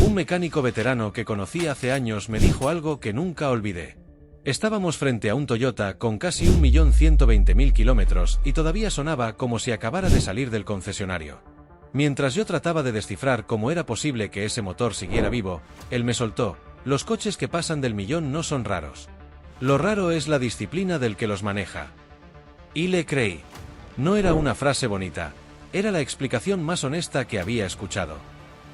Un mecánico veterano que conocí hace años me dijo algo que nunca olvidé. Estábamos frente a un Toyota con casi 1.120.000 kilómetros y todavía sonaba como si acabara de salir del concesionario. Mientras yo trataba de descifrar cómo era posible que ese motor siguiera vivo, él me soltó: los coches que pasan del millón no son raros. Lo raro es la disciplina del que los maneja. Y le creí. No era una frase bonita, era la explicación más honesta que había escuchado.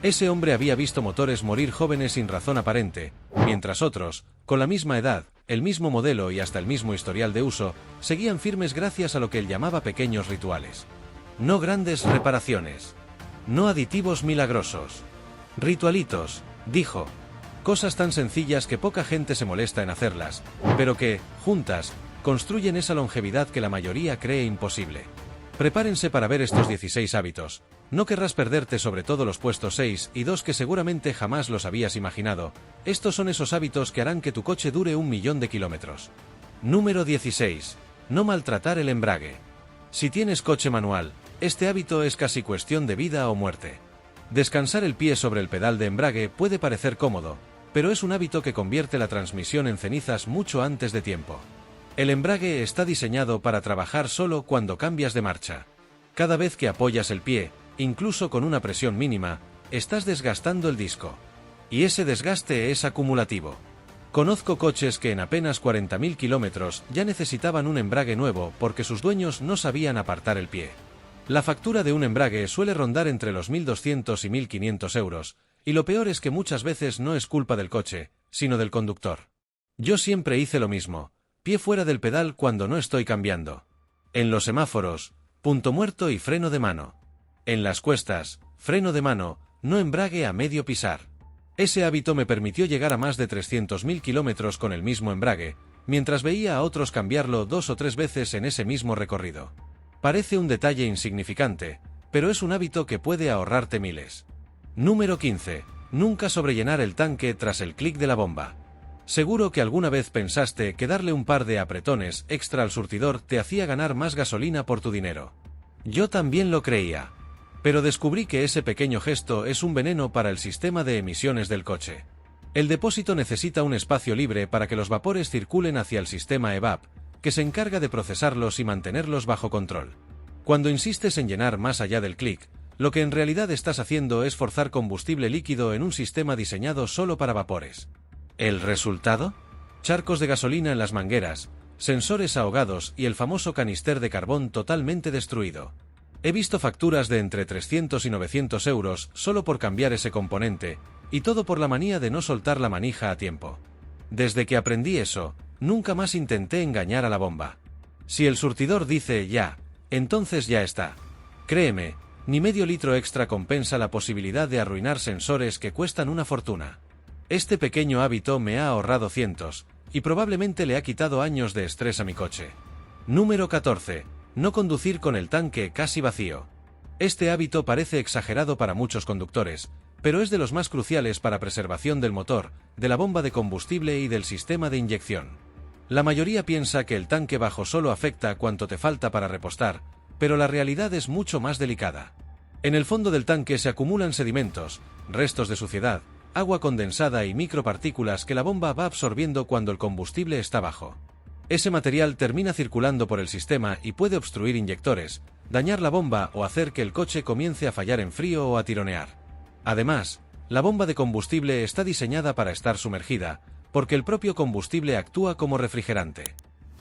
Ese hombre había visto motores morir jóvenes sin razón aparente, mientras otros, con la misma edad, el mismo modelo y hasta el mismo historial de uso, seguían firmes gracias a lo que él llamaba pequeños rituales. No grandes reparaciones. No aditivos milagrosos. Ritualitos, dijo. Cosas tan sencillas que poca gente se molesta en hacerlas, pero que, juntas, construyen esa longevidad que la mayoría cree imposible. Prepárense para ver estos 16 hábitos. No querrás perderte sobre todo los puestos 6 y 2 que seguramente jamás los habías imaginado. Estos son esos hábitos que harán que tu coche dure 1.000.000 de kilómetros. Número 16. No maltratar el embrague. Si tienes coche manual, este hábito es casi cuestión de vida o muerte. Descansar el pie sobre el pedal de embrague puede parecer cómodo, pero es un hábito que convierte la transmisión en cenizas mucho antes de tiempo. El embrague está diseñado para trabajar solo cuando cambias de marcha. Cada vez que apoyas el pie, incluso con una presión mínima, estás desgastando el disco. Y ese desgaste es acumulativo. Conozco coches que en apenas 40.000 kilómetros ya necesitaban un embrague nuevo porque sus dueños no sabían apartar el pie. La factura de un embrague suele rondar entre los 1.200 y 1.500 euros, y lo peor es que muchas veces no es culpa del coche, sino del conductor. Yo siempre hice lo mismo: pie fuera del pedal cuando no estoy cambiando. En los semáforos, punto muerto y freno de mano. En las cuestas, freno de mano, no embrague a medio pisar. Ese hábito me permitió llegar a más de 300.000 kilómetros con el mismo embrague, mientras veía a otros cambiarlo 2 o 3 veces en ese mismo recorrido. Parece un detalle insignificante, pero es un hábito que puede ahorrarte miles. Número 15. Nunca sobrellenar el tanque tras el clic de la bomba. Seguro que alguna vez pensaste que darle un par de apretones extra al surtidor te hacía ganar más gasolina por tu dinero. Yo también lo creía. Pero descubrí que ese pequeño gesto es un veneno para el sistema de emisiones del coche. El depósito necesita un espacio libre para que los vapores circulen hacia el sistema EVAP, que se encarga de procesarlos y mantenerlos bajo control. Cuando insistes en llenar más allá del clic, lo que en realidad estás haciendo es forzar combustible líquido en un sistema diseñado solo para vapores. ¿El resultado? Charcos de gasolina en las mangueras, sensores ahogados y el famoso canister de carbón totalmente destruido. He visto facturas de entre 300 y 900 euros solo por cambiar ese componente, y todo por la manía de no soltar la manija a tiempo. Desde que aprendí eso, nunca más intenté engañar a la bomba. Si el surtidor dice ya, entonces ya está. Créeme, ni medio litro extra compensa la posibilidad de arruinar sensores que cuestan una fortuna. Este pequeño hábito me ha ahorrado cientos, y probablemente le ha quitado años de estrés a mi coche. Número 14. No conducir con el tanque casi vacío. Este hábito parece exagerado para muchos conductores, pero es de los más cruciales para preservación del motor, de la bomba de combustible y del sistema de inyección. La mayoría piensa que el tanque bajo solo afecta cuánto te falta para repostar, pero la realidad es mucho más delicada. En el fondo del tanque se acumulan sedimentos, restos de suciedad, agua condensada y micropartículas que la bomba va absorbiendo cuando el combustible está bajo. Ese material termina circulando por el sistema y puede obstruir inyectores, dañar la bomba o hacer que el coche comience a fallar en frío o a tironear. Además, la bomba de combustible está diseñada para estar sumergida, porque el propio combustible actúa como refrigerante.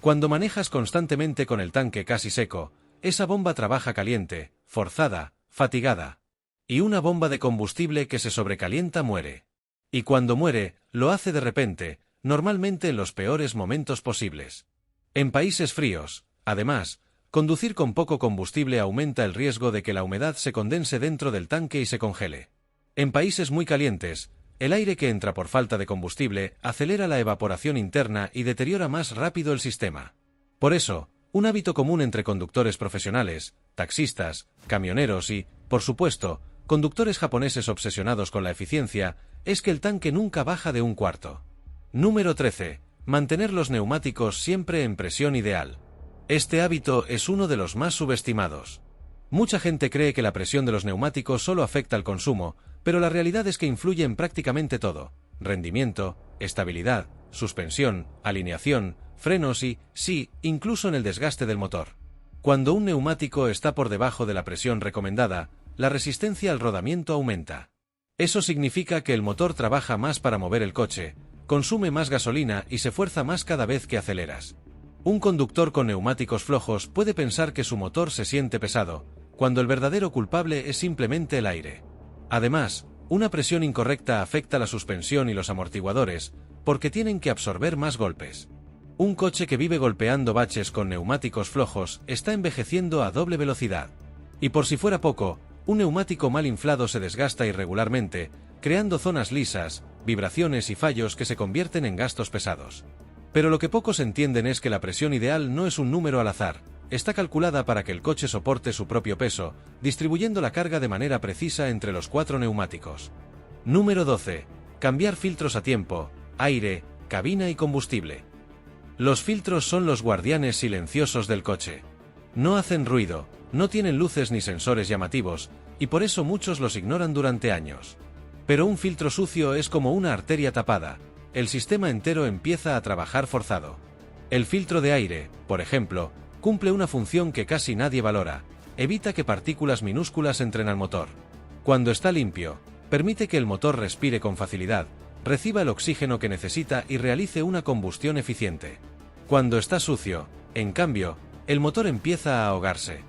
Cuando manejas constantemente con el tanque casi seco, esa bomba trabaja caliente, forzada, fatigada. Y una bomba de combustible que se sobrecalienta muere. Y cuando muere, lo hace de repente, normalmente en los peores momentos posibles. En países fríos, además, conducir con poco combustible aumenta el riesgo de que la humedad se condense dentro del tanque y se congele. En países muy calientes, el aire que entra por falta de combustible acelera la evaporación interna y deteriora más rápido el sistema. Por eso, un hábito común entre conductores profesionales, taxistas, camioneros y, por supuesto, conductores japoneses obsesionados con la eficiencia, es que el tanque nunca baja de un cuarto. Número 13. Mantener los neumáticos siempre en presión ideal. Este hábito es uno de los más subestimados. Mucha gente cree que la presión de los neumáticos solo afecta al consumo, Pero la realidad es que influye en prácticamente todo: rendimiento, estabilidad, suspensión, alineación, frenos y, sí, incluso en el desgaste del motor. Cuando un neumático está por debajo de la presión recomendada, la resistencia al rodamiento aumenta. Eso significa que el motor trabaja más para mover el coche, consume más gasolina y se fuerza más cada vez que aceleras. Un conductor con neumáticos flojos puede pensar que su motor se siente pesado, cuando el verdadero culpable es simplemente el aire. Además, una presión incorrecta afecta la suspensión y los amortiguadores, porque tienen que absorber más golpes. Un coche que vive golpeando baches con neumáticos flojos está envejeciendo a doble velocidad. Y por si fuera poco, un neumático mal inflado se desgasta irregularmente, creando zonas lisas, vibraciones y fallos que se convierten en gastos pesados. Pero lo que pocos entienden es que la presión ideal no es un número al azar, está calculada para que el coche soporte su propio peso, distribuyendo la carga de manera precisa entre los 4 neumáticos. Número 12. Cambiar filtros a tiempo: aire, cabina y combustible. Los filtros son los guardianes silenciosos del coche. No hacen ruido, no tienen luces ni sensores llamativos, y por eso muchos los ignoran durante años. Pero un filtro sucio es como una arteria tapada: el sistema entero empieza a trabajar forzado. El filtro de aire, por ejemplo, cumple una función que casi nadie valora: evita que partículas minúsculas entren al motor. Cuando está limpio, permite que el motor respire con facilidad, reciba el oxígeno que necesita y realice una combustión eficiente. Cuando está sucio, en cambio, el motor empieza a ahogarse.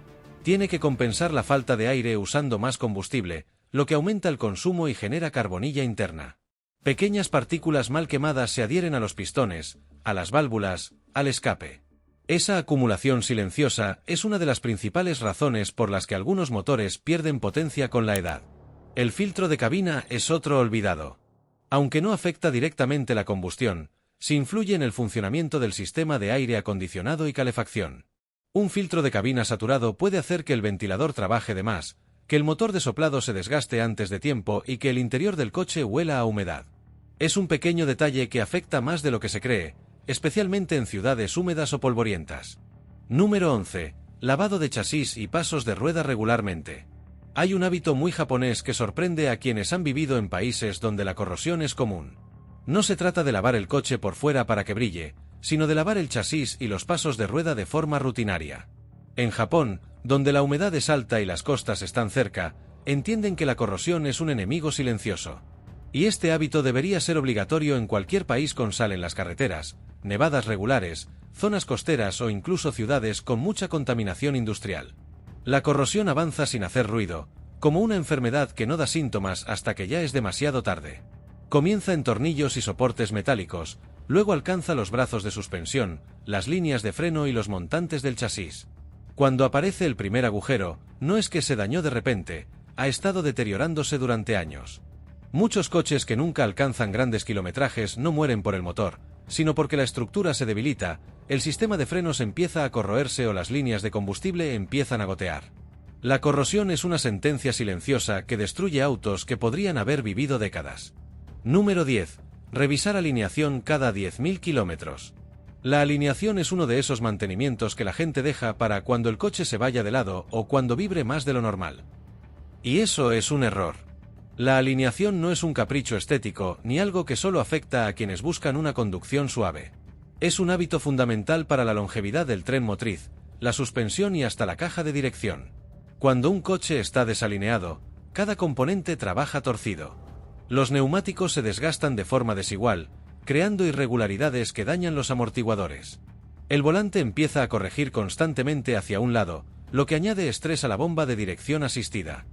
Tiene que compensar la falta de aire usando más combustible, lo que aumenta el consumo y genera carbonilla interna. Pequeñas partículas mal quemadas se adhieren a los pistones, a las válvulas, al escape. Esa acumulación silenciosa es una de las principales razones por las que algunos motores pierden potencia con la edad. El filtro de cabina es otro olvidado. Aunque no afecta directamente la combustión, sí influye en el funcionamiento del sistema de aire acondicionado y calefacción. Un filtro de cabina saturado puede hacer que el ventilador trabaje de más, que el motor de soplado se desgaste antes de tiempo y que el interior del coche huela a humedad. Es un pequeño detalle que afecta más de lo que se cree, especialmente en ciudades húmedas o polvorientas. Número 11. Lavado de chasis y pasos de rueda regularmente. Hay un hábito muy japonés que sorprende a quienes han vivido en países donde la corrosión es común. No se trata de lavar el coche por fuera para que brille, sino de lavar el chasis y los pasos de rueda de forma rutinaria. En Japón, donde la humedad es alta y las costas están cerca, entienden que la corrosión es un enemigo silencioso. Y este hábito debería ser obligatorio en cualquier país con sal en las carreteras, nevadas regulares, zonas costeras o incluso ciudades con mucha contaminación industrial. La corrosión avanza sin hacer ruido, como una enfermedad que no da síntomas hasta que ya es demasiado tarde. Comienza en tornillos y soportes metálicos, luego alcanza los brazos de suspensión, las líneas de freno y los montantes del chasis. Cuando aparece el primer agujero, no es que se dañó de repente, ha estado deteriorándose durante años. Muchos coches que nunca alcanzan grandes kilometrajes no mueren por el motor, sino porque la estructura se debilita, el sistema de frenos empieza a corroerse o las líneas de combustible empiezan a gotear. La corrosión es una sentencia silenciosa que destruye autos que podrían haber vivido décadas. Número 10. Revisar alineación cada 10.000 kilómetros. La alineación es uno de esos mantenimientos que la gente deja para cuando el coche se vaya de lado o cuando vibre más de lo normal. Y eso es un error. La alineación no es un capricho estético ni algo que solo afecta a quienes buscan una conducción suave. Es un hábito fundamental para la longevidad del tren motriz, la suspensión y hasta la caja de dirección. Cuando un coche está desalineado, cada componente trabaja torcido. Los neumáticos se desgastan de forma desigual, creando irregularidades que dañan los amortiguadores. El volante empieza a corregir constantemente hacia un lado, lo que añade estrés a la bomba de dirección asistida.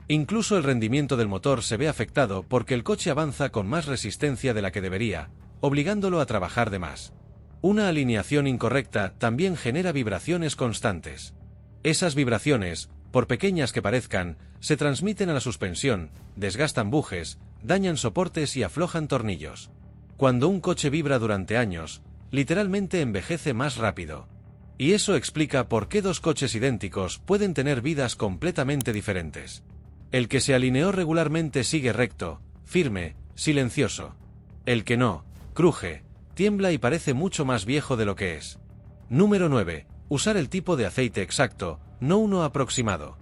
Incluso el rendimiento del motor se ve afectado porque el coche avanza con más resistencia de la que debería, obligándolo a trabajar de más. Una alineación incorrecta también genera vibraciones constantes. Esas vibraciones, por pequeñas que parezcan, se transmiten a la suspensión, desgastan bujes, dañan soportes y aflojan tornillos. Cuando un coche vibra durante años, literalmente envejece más rápido. Y eso explica por qué dos coches idénticos pueden tener vidas completamente diferentes. El que se alineó regularmente sigue recto, firme, silencioso. El que no, cruje, tiembla y parece mucho más viejo de lo que es. Número 9. Usar el tipo de aceite exacto, no uno aproximado.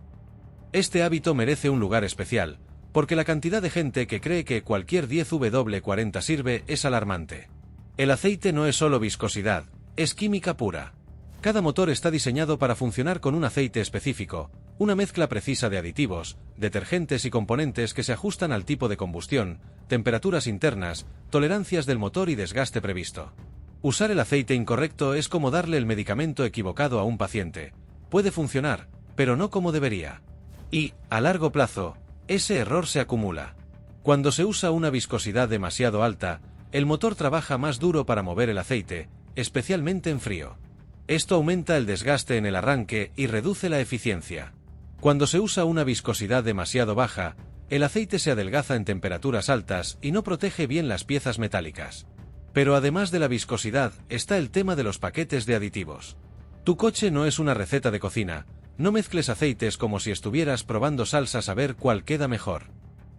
Este hábito merece un lugar especial, porque la cantidad de gente que cree que cualquier 10W40 sirve es alarmante. El aceite no es solo viscosidad, es química pura. Cada motor está diseñado para funcionar con un aceite específico, una mezcla precisa de aditivos, detergentes y componentes que se ajustan al tipo de combustión, temperaturas internas, tolerancias del motor y desgaste previsto. Usar el aceite incorrecto es como darle el medicamento equivocado a un paciente. Puede funcionar, pero no como debería. Y, a largo plazo, ese error se acumula. Cuando se usa una viscosidad demasiado alta, el motor trabaja más duro para mover el aceite, especialmente en frío. Esto aumenta el desgaste en el arranque y reduce la eficiencia. Cuando se usa una viscosidad demasiado baja, el aceite se adelgaza en temperaturas altas y no protege bien las piezas metálicas. Pero además de la viscosidad, está el tema de los paquetes de aditivos. Tu coche no es una receta de cocina, no mezcles aceites como si estuvieras probando salsas a ver cuál queda mejor.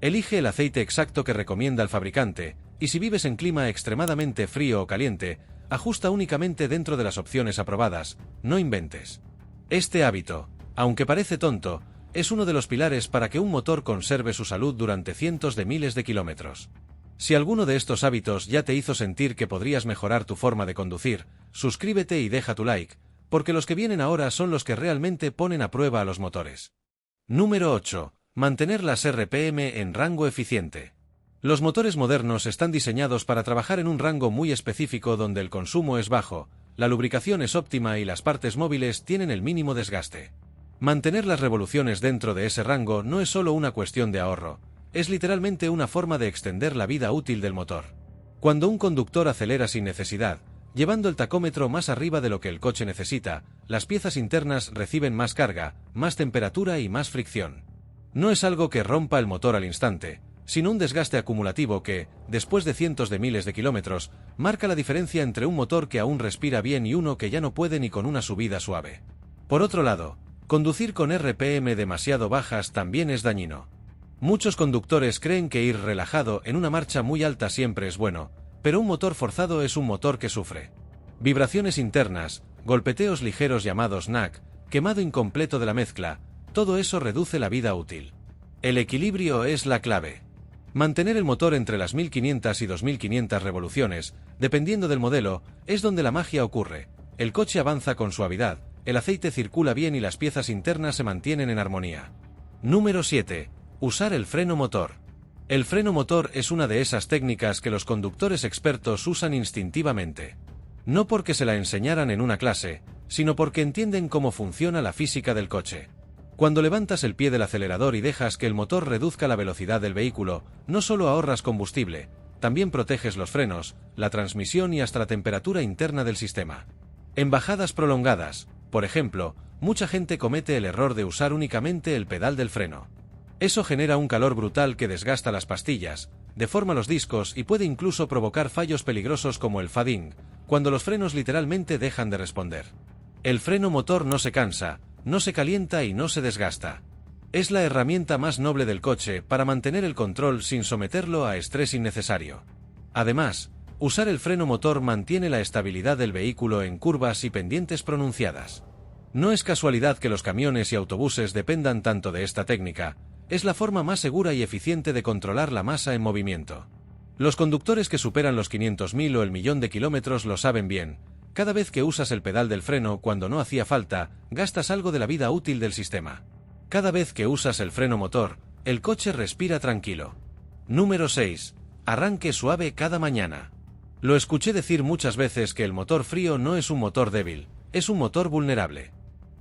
Elige el aceite exacto que recomienda el fabricante, y si vives en clima extremadamente frío o caliente, ajusta únicamente dentro de las opciones aprobadas, no inventes. Este hábito, aunque parece tonto, es uno de los pilares para que un motor conserve su salud durante cientos de miles de kilómetros. Si alguno de estos hábitos ya te hizo sentir que podrías mejorar tu forma de conducir, suscríbete y deja tu like, porque los que vienen ahora son los que realmente ponen a prueba a los motores. Número 8. Mantener las RPM en rango eficiente. Los motores modernos están diseñados para trabajar en un rango muy específico donde el consumo es bajo, la lubricación es óptima y las partes móviles tienen el mínimo desgaste. Mantener las revoluciones dentro de ese rango no es solo una cuestión de ahorro, es literalmente una forma de extender la vida útil del motor. Cuando un conductor acelera sin necesidad, llevando el tacómetro más arriba de lo que el coche necesita, las piezas internas reciben más carga, más temperatura y más fricción. No es algo que rompa el motor al instante, sino un desgaste acumulativo que, después de cientos de miles de kilómetros, marca la diferencia entre un motor que aún respira bien y uno que ya no puede ni con una subida suave. Por otro lado, conducir con RPM demasiado bajas también es dañino. Muchos conductores creen que ir relajado en una marcha muy alta siempre es bueno, pero un motor forzado es un motor que sufre. Vibraciones internas, golpeteos ligeros llamados knack, quemado incompleto de la mezcla, todo eso reduce la vida útil. El equilibrio es la clave. Mantener el motor entre las 1500 y 2500 revoluciones, dependiendo del modelo, es donde la magia ocurre. El coche avanza con suavidad, el aceite circula bien y las piezas internas se mantienen en armonía. Número 7. Usar el freno motor. El freno motor es una de esas técnicas que los conductores expertos usan instintivamente. No porque se la enseñaran en una clase, sino porque entienden cómo funciona la física del coche. Cuando levantas el pie del acelerador y dejas que el motor reduzca la velocidad del vehículo, no solo ahorras combustible, también proteges los frenos, la transmisión y hasta la temperatura interna del sistema. En bajadas prolongadas, por ejemplo, mucha gente comete el error de usar únicamente el pedal del freno. Eso genera un calor brutal que desgasta las pastillas, deforma los discos y puede incluso provocar fallos peligrosos como el fading, cuando los frenos literalmente dejan de responder. El freno motor no se cansa, no se calienta y no se desgasta. Es la herramienta más noble del coche para mantener el control sin someterlo a estrés innecesario. Además, usar el freno motor mantiene la estabilidad del vehículo en curvas y pendientes pronunciadas. No es casualidad que los camiones y autobuses dependan tanto de esta técnica, es la forma más segura y eficiente de controlar la masa en movimiento. Los conductores que superan los 500.000 o el millón de kilómetros lo saben bien. Cada vez que usas el pedal del freno cuando no hacía falta, gastas algo de la vida útil del sistema. Cada vez que usas el freno motor, el coche respira tranquilo. Número 6. Arranque suave cada mañana. Lo escuché decir muchas veces que el motor frío no es un motor débil, es un motor vulnerable.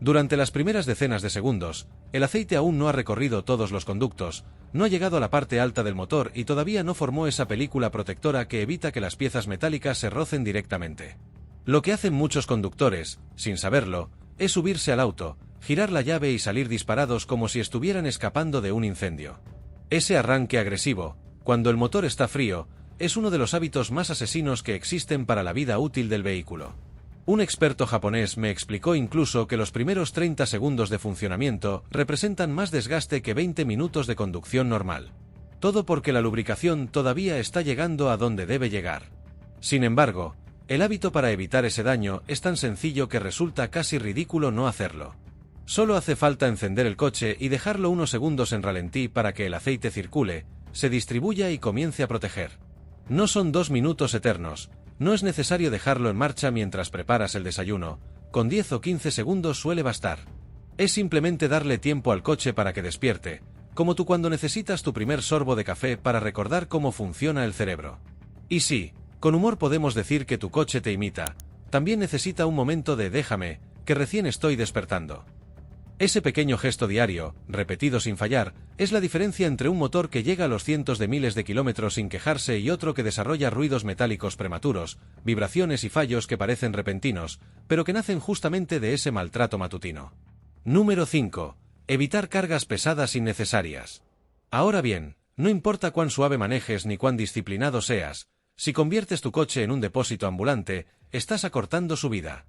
Durante las primeras decenas de segundos, el aceite aún no ha recorrido todos los conductos, no ha llegado a la parte alta del motor y todavía no formó esa película protectora que evita que las piezas metálicas se rocen directamente. Lo que hacen muchos conductores, sin saberlo, es subirse al auto, girar la llave y salir disparados como si estuvieran escapando de un incendio. Ese arranque agresivo, cuando el motor está frío, es uno de los hábitos más asesinos que existen para la vida útil del vehículo. Un experto japonés me explicó incluso que los primeros 30 segundos de funcionamiento representan más desgaste que 20 minutos de conducción normal. Todo porque la lubricación todavía está llegando a donde debe llegar. Sin embargo, el hábito para evitar ese daño es tan sencillo que resulta casi ridículo no hacerlo. Solo hace falta encender el coche y dejarlo unos segundos en ralentí para que el aceite circule, se distribuya y comience a proteger. No son 2 minutos eternos, no es necesario dejarlo en marcha mientras preparas el desayuno, con 10 o 15 segundos suele bastar. Es simplemente darle tiempo al coche para que despierte, como tú cuando necesitas tu primer sorbo de café para recordar cómo funciona el cerebro. Y sí, con humor podemos decir que tu coche te imita, también necesita un momento de déjame, que recién estoy despertando. Ese pequeño gesto diario, repetido sin fallar, es la diferencia entre un motor que llega a los cientos de miles de kilómetros sin quejarse y otro que desarrolla ruidos metálicos prematuros, vibraciones y fallos que parecen repentinos, pero que nacen justamente de ese maltrato matutino. Número 5. Evitar cargas pesadas innecesarias. Ahora bien, no importa cuán suave manejes ni cuán disciplinado seas, si conviertes tu coche en un depósito ambulante, estás acortando su vida.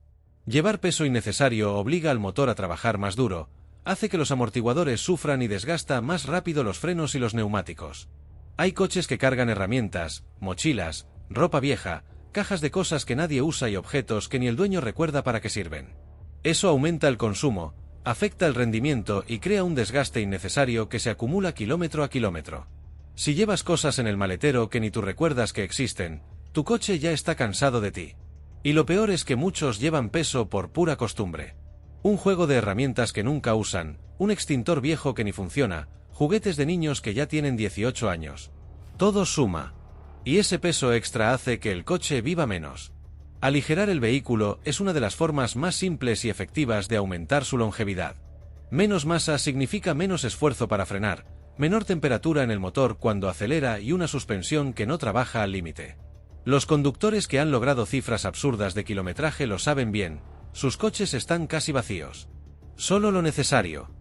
Llevar peso innecesario obliga al motor a trabajar más duro, hace que los amortiguadores sufran y desgasta más rápido los frenos y los neumáticos. Hay coches que cargan herramientas, mochilas, ropa vieja, cajas de cosas que nadie usa y objetos que ni el dueño recuerda para qué sirven. Eso aumenta el consumo, afecta el rendimiento y crea un desgaste innecesario que se acumula kilómetro a kilómetro. Si llevas cosas en el maletero que ni tú recuerdas que existen, tu coche ya está cansado de ti. Y lo peor es que muchos llevan peso por pura costumbre. Un juego de herramientas que nunca usan, un extintor viejo que ni funciona, juguetes de niños que ya tienen 18 años. Todo suma. Y ese peso extra hace que el coche viva menos. Aligerar el vehículo es una de las formas más simples y efectivas de aumentar su longevidad. Menos masa significa menos esfuerzo para frenar, menor temperatura en el motor cuando acelera y una suspensión que no trabaja al límite. Los conductores que han logrado cifras absurdas de kilometraje lo saben bien, sus coches están casi vacíos. Solo lo necesario.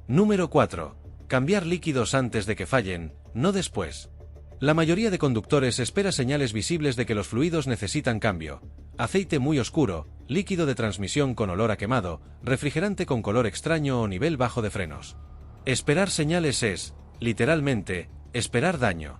Número 4. Cambiar líquidos antes de que fallen, no después. La mayoría de conductores espera señales visibles de que los fluidos necesitan cambio. Aceite muy oscuro, líquido de transmisión con olor a quemado, refrigerante con color extraño o nivel bajo de frenos. Esperar señales es, literalmente, esperar daño.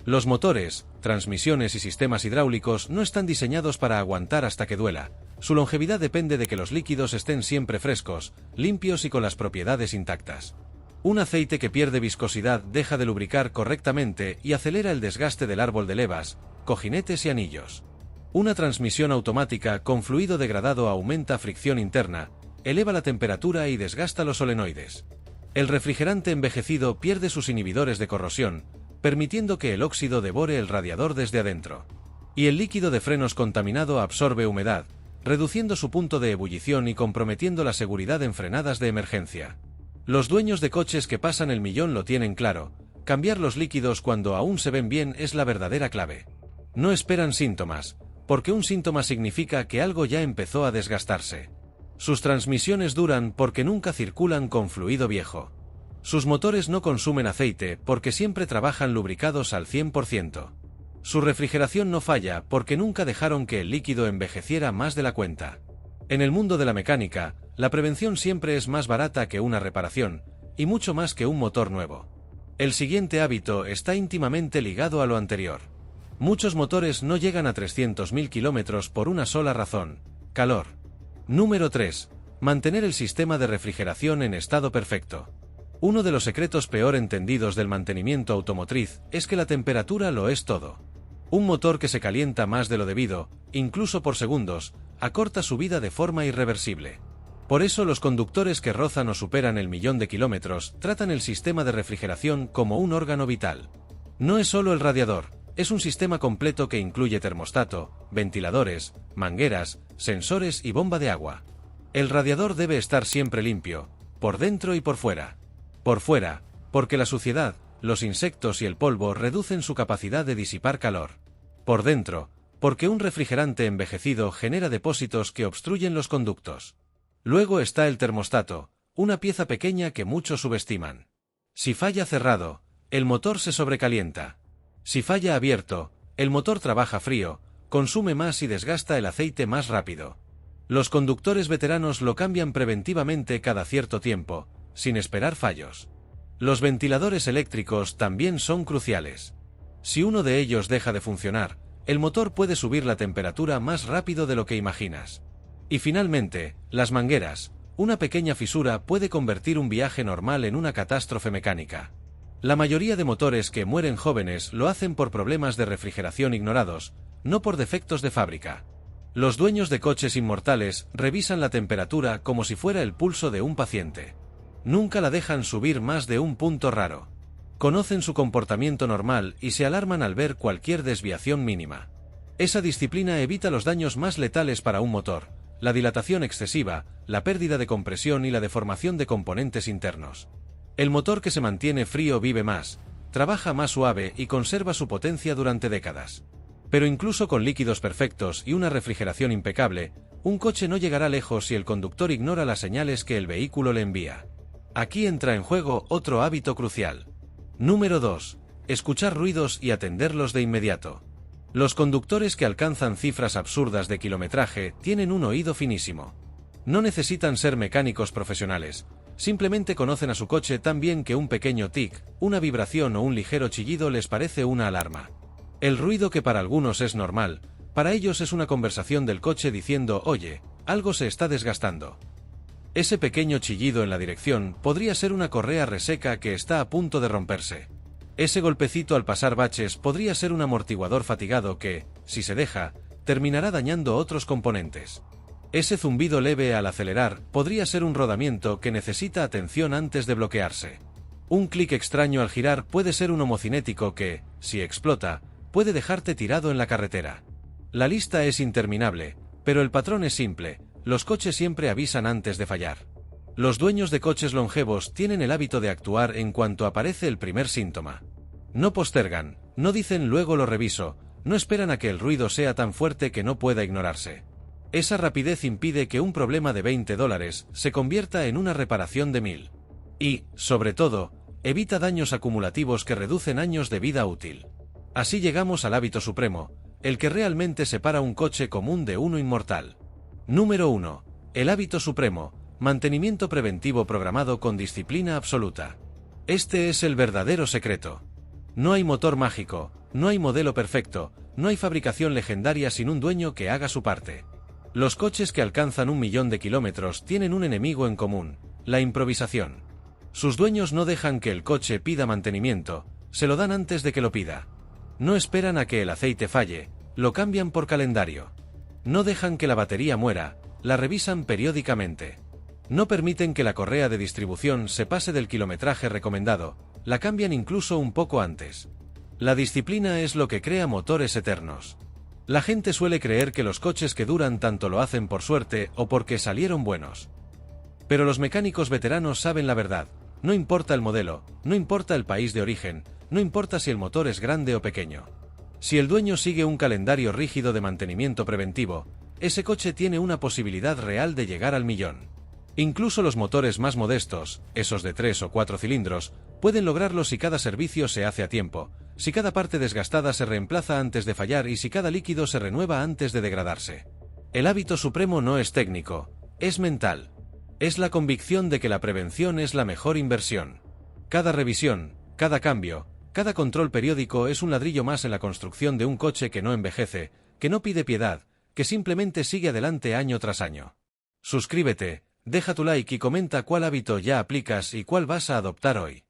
Los motores, transmisiones y sistemas hidráulicos no están diseñados para aguantar hasta que duela. Su longevidad depende de que los líquidos estén siempre frescos, limpios y con las propiedades intactas. Un aceite que pierde viscosidad deja de lubricar correctamente y acelera el desgaste del árbol de levas, cojinetes y anillos. Una transmisión automática con fluido degradado aumenta fricción interna, eleva la temperatura y desgasta los solenoides. El refrigerante envejecido pierde sus inhibidores de corrosión, permitiendo que el óxido devore el radiador desde adentro. Y el líquido de frenos contaminado absorbe humedad, reduciendo su punto de ebullición y comprometiendo la seguridad en frenadas de emergencia. Los dueños de coches que pasan el millón lo tienen claro, cambiar los líquidos cuando aún se ven bien es la verdadera clave. No esperan síntomas, porque un síntoma significa que algo ya empezó a desgastarse. Sus transmisiones duran porque nunca circulan con fluido viejo. Sus motores no consumen aceite porque siempre trabajan lubricados al 100%. Su refrigeración no falla porque nunca dejaron que el líquido envejeciera más de la cuenta. En el mundo de la mecánica, la prevención siempre es más barata que una reparación, y mucho más que un motor nuevo. El siguiente hábito está íntimamente ligado a lo anterior. Muchos motores no llegan a 300.000 kilómetros por una sola razón: calor. Número 3. Mantener el sistema de refrigeración en estado perfecto. Uno de los secretos peor entendidos del mantenimiento automotriz es que la temperatura lo es todo. Un motor que se calienta más de lo debido, incluso por segundos, acorta su vida de forma irreversible. Por eso los conductores que rozan o superan el 1.000.000 de kilómetros tratan el sistema de refrigeración como un órgano vital. No es solo el radiador, es un sistema completo que incluye termostato, ventiladores, mangueras, sensores y bomba de agua. El radiador debe estar siempre limpio, por dentro y por fuera. Por fuera, porque la suciedad, los insectos y el polvo reducen su capacidad de disipar calor. Por dentro, porque un refrigerante envejecido genera depósitos que obstruyen los conductos. Luego está el termostato, una pieza pequeña que muchos subestiman. Si falla cerrado, el motor se sobrecalienta. Si falla abierto, el motor trabaja frío, consume más y desgasta el aceite más rápido. Los conductores veteranos lo cambian preventivamente cada cierto tiempo, sin esperar fallos. Los ventiladores eléctricos también son cruciales. Si uno de ellos deja de funcionar, el motor puede subir la temperatura más rápido de lo que imaginas. Y finalmente, las mangueras, Una pequeña fisura puede convertir un viaje normal en una catástrofe mecánica. La mayoría de motores que mueren jóvenes lo hacen por problemas de refrigeración ignorados, no por defectos de fábrica. Los dueños de coches inmortales revisan la temperatura como si fuera el pulso de un paciente. Nunca la dejan subir más de un punto raro. Conocen su comportamiento normal y se alarman al ver cualquier desviación mínima. Esa disciplina evita los daños más letales para un motor, la dilatación excesiva, la pérdida de compresión y la deformación de componentes internos. El motor que se mantiene frío vive más, trabaja más suave y conserva su potencia durante décadas. Pero incluso con líquidos perfectos y una refrigeración impecable, un coche no llegará lejos si el conductor ignora las señales que el vehículo le envía. Aquí entra en juego otro hábito crucial. Número 2. Escuchar ruidos y atenderlos de inmediato. Los conductores que alcanzan cifras absurdas de kilometraje tienen un oído finísimo. No necesitan ser mecánicos profesionales, simplemente conocen a su coche tan bien que un pequeño tic, una vibración o un ligero chillido les parece una alarma. El ruido que para algunos es normal, para ellos es una conversación del coche diciendo «Oye, algo se está desgastando». Ese pequeño chillido en la dirección podría ser una correa reseca que está a punto de romperse. Ese golpecito al pasar baches podría ser un amortiguador fatigado que, si se deja, terminará dañando otros componentes. Ese zumbido leve al acelerar podría ser un rodamiento que necesita atención antes de bloquearse. Un clic extraño al girar puede ser un homocinético que, si explota, puede dejarte tirado en la carretera. La lista es interminable, pero el patrón es simple: los coches siempre avisan antes de fallar. Los dueños de coches longevos tienen el hábito de actuar en cuanto aparece el primer síntoma. No postergan, no dicen luego lo reviso, no esperan a que el ruido sea tan fuerte que no pueda ignorarse. Esa rapidez impide que un problema de $20 se convierta en una reparación de 1000. Y, sobre todo, evita daños acumulativos que reducen años de vida útil. Así llegamos al hábito supremo, el que realmente separa un coche común de uno inmortal. Número 1. El hábito supremo: mantenimiento preventivo programado con disciplina absoluta. Este es el verdadero secreto. No hay motor mágico, no hay modelo perfecto, no hay fabricación legendaria sin un dueño que haga su parte. Los coches que alcanzan 1.000.000 de kilómetros tienen un enemigo en común: la improvisación. Sus dueños no dejan que el coche pida mantenimiento, se lo dan antes de que lo pida. No esperan a que el aceite falle, lo cambian por calendario. No dejan que la batería muera, la revisan periódicamente. No permiten que la correa de distribución se pase del kilometraje recomendado, la cambian incluso un poco antes. La disciplina es lo que crea motores eternos. La gente suele creer que los coches que duran tanto lo hacen por suerte o porque salieron buenos. Pero los mecánicos veteranos saben la verdad: no importa el modelo, no importa el país de origen, no importa si el motor es grande o pequeño. Si el dueño sigue un calendario rígido de mantenimiento preventivo, ese coche tiene una posibilidad real de llegar al 1.000.000. Incluso los motores más modestos, esos de 3 o 4 cilindros, pueden lograrlo si cada servicio se hace a tiempo, si cada parte desgastada se reemplaza antes de fallar y si cada líquido se renueva antes de degradarse. El hábito supremo no es técnico, es mental. Es la convicción de que la prevención es la mejor inversión. Cada revisión, cada cambio, cada control periódico es un ladrillo más en la construcción de un coche que no envejece, que no pide piedad, que simplemente sigue adelante año tras año. Suscríbete, deja tu like y comenta cuál hábito ya aplicas y cuál vas a adoptar hoy.